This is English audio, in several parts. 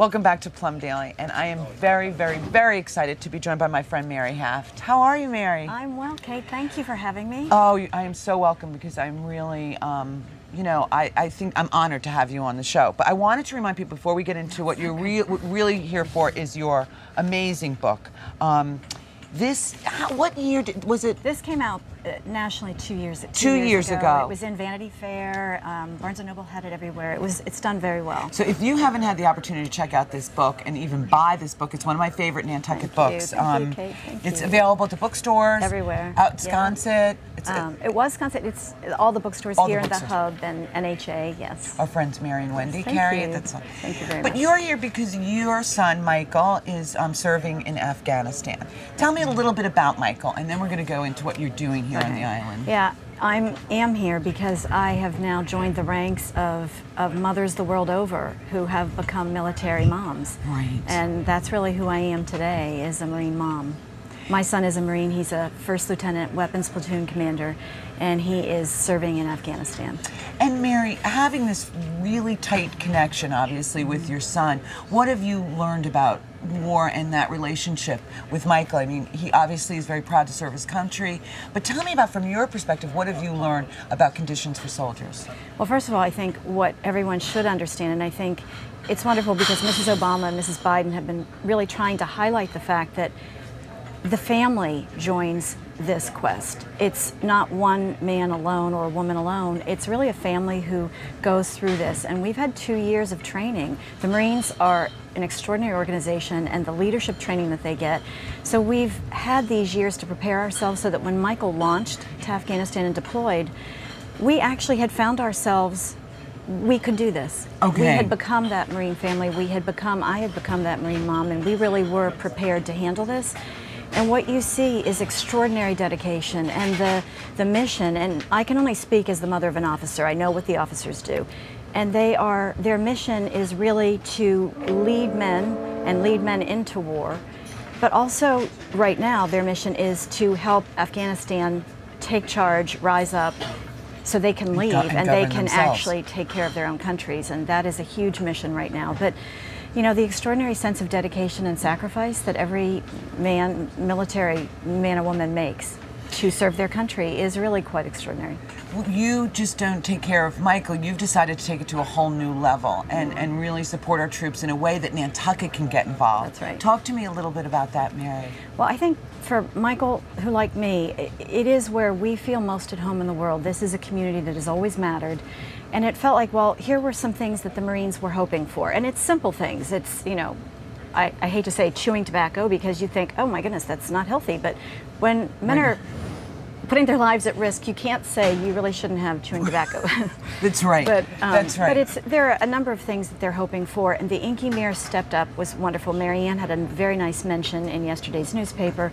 Welcome back to Plum Daily, and I am very, very, very excited to be joined by my friend Mary Haft. How are you, Mary? I'm well, Kate. Thank you for having me. Oh, I am so welcome because I'm really, you know, I think I'm honored to have you on the show. But I wanted to remind people before we get into what you're really here for is your amazing book. What year was it? This came out nationally 2 years ago. 2 years ago. It was in Vanity Fair. Barnes & Noble had it everywhere. It's done very well. So if you haven't had the opportunity to check out this book and even buy this book, it's one of my favorite Nantucket books. Thank you, Kate. Thank it's you. available to bookstores everywhere. Out Sconset. Yeah. It was Sconset. It's all the bookstores here in the Hub and NHA. Yes. Our friends Mary and Wendy Thank carry you. it. Thank you very much. But you're here because your son Michael is serving in Afghanistan. Tell me a little bit about Michael, and then we're going to go into what you're doing here on the island. Yeah, I am here because I have now joined the ranks of mothers the world over who have become military moms. Right. And that's really who I am today, is a Marine mom. My son is a Marine. He's a first lieutenant weapons platoon commander, and he is serving in Afghanistan. And Mary, having this really tight connection, obviously, with your son, what have you learned about war and that relationship with Michael? I mean, he obviously is very proud to serve his country, but tell me about, from your perspective, what have you learned about conditions for soldiers? Well, first of all, I think what everyone should understand, and I think it's wonderful because Mrs. Obama and Mrs. Biden have been really trying to highlight the fact that the family joins this quest. It's not one man alone or a woman alone. It's really a family who goes through this. And we've had 2 years of training. The Marines are an extraordinary organization, and the leadership training that they get. So we've had these years to prepare ourselves so that when Michael launched to Afghanistan and deployed, we actually had found ourselves, we could do this. Okay. We had become that Marine family. I had become that Marine mom, and we really were prepared to handle this. And what you see is extraordinary dedication and the mission, and I can only speak as the mother of an officer. I know what the officers do. And their mission is really to lead men and lead men into war. But also, right now, their mission is to help Afghanistan take charge, rise up, so they can leave and they can actually take care of their own countries. And that is a huge mission right now. But you know, the extraordinary sense of dedication and sacrifice that every man, military man or woman makes to serve their country is really quite extraordinary. Well, you just don't take care of Michael. You've decided to take it to a whole new level and really support our troops in a way that Nantucket can get involved. That's right. Talk to me a little bit about that, Mary. Well, I think for Michael, who like me, it is where we feel most at home in the world. This is a community that has always mattered. And it felt like, well, here were some things that the Marines were hoping for. And it's simple things. It's, you know, I hate to say chewing tobacco because you think, oh my goodness, that's not healthy. But when men are putting their lives at risk, you can't say you really shouldn't have chewing tobacco. That's right. That's right. But there are a number of things that they're hoping for, and the Inky Mirror stepped up, was wonderful. Marianne had a very nice mention in yesterday's newspaper.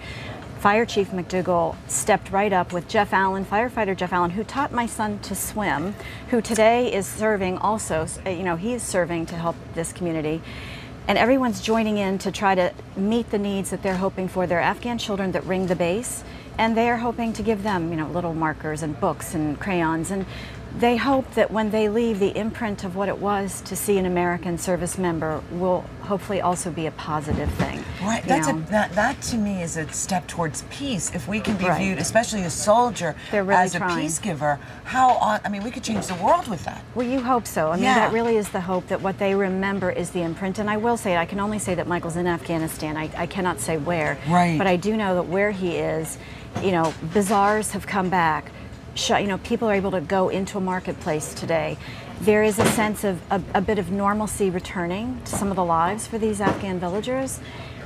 Fire Chief McDougall stepped right up with Jeff Allen, firefighter Jeff Allen, who taught my son to swim, who today is serving also, you know, he is serving to help this community. And everyone's joining in to try to meet the needs that they're hoping for. They're Afghan children that ring the base, and they're hoping to give them, you know, little markers and books and crayons. And they hope that when they leave, the imprint of what it was to see an American service member will hopefully also be a positive thing. Right. That to me is a step towards peace. If we can be viewed, especially a soldier, really as a peacegiver, I mean, we could change the world with that. Well, you hope so. I mean, that really is the hope, that what they remember is the imprint. And I will say, I can only say that Michael's in Afghanistan. I cannot say where. Right. But I do know that where he is, you know, bazaars have come back. You know, people are able to go into a marketplace today. There is a sense of a bit of normalcy returning to some of the lives for these Afghan villagers.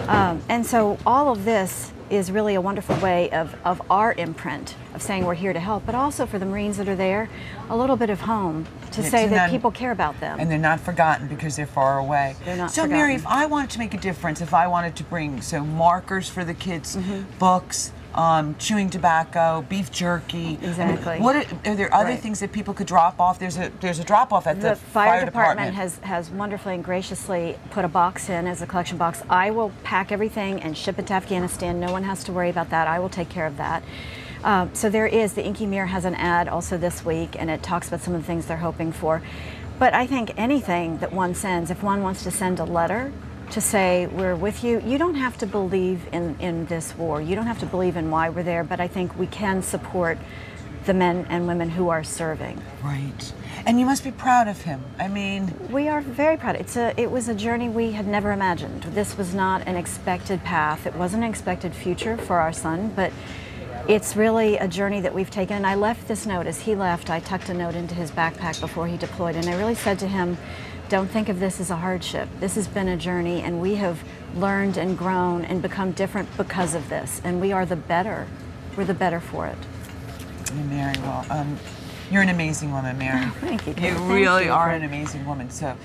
And so all of this is really a wonderful way of our imprint, of saying we're here to help, but also for the Marines that are there, a little bit of home to say that people care about them. And they're not forgotten because they're far away. They're not forgotten. So Mary, if I wanted to make a difference, if I wanted to bring markers for the kids, books, chewing tobacco, beef jerky. Exactly. Are there other things that people could drop off? There's a drop off at the fire department. has wonderfully and graciously put a box in as a collection box. I will pack everything and ship it to Afghanistan. No one has to worry about that. I will take care of that. So there is, the Inky Mirror has an ad also this week, and it talks about some of the things they're hoping for. But I think anything that one sends, if one wants to send a letter to say we're with you, you don't have to believe in this war. You don't have to believe in why we're there, but I think we can support the men and women who are serving. Right. And you must be proud of him. I mean, we are very proud. It was a journey we had never imagined. This was not an expected path. It wasn't an expected future for our son, but it's really a journey that we've taken. And I left this note. As he left, I tucked a note into his backpack before he deployed, and I really said to him, don't think of this as a hardship. This has been a journey, and we have learned and grown and become different because of this, and we are the better. We're the better for it. Mary, well, you're an amazing woman, Mary. Oh, thank you. You really are an amazing woman. So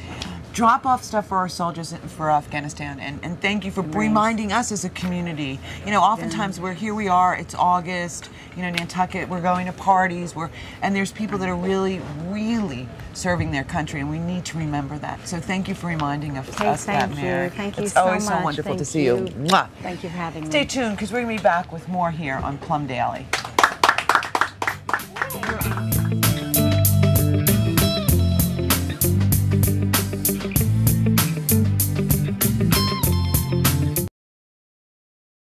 drop off stuff for our soldiers for Afghanistan, and thank you for reminding us as a community. You know, oftentimes here we are, it's August, you know, Nantucket, we're going to parties, and there's people that are really, really serving their country, and we need to remember that. So thank you for reminding us that, Mary. Thank you it's so much. It's always so wonderful to see you. you. Mwah. Thank you for having me. Stay tuned, because we're going to be back with more here on Plum Daily.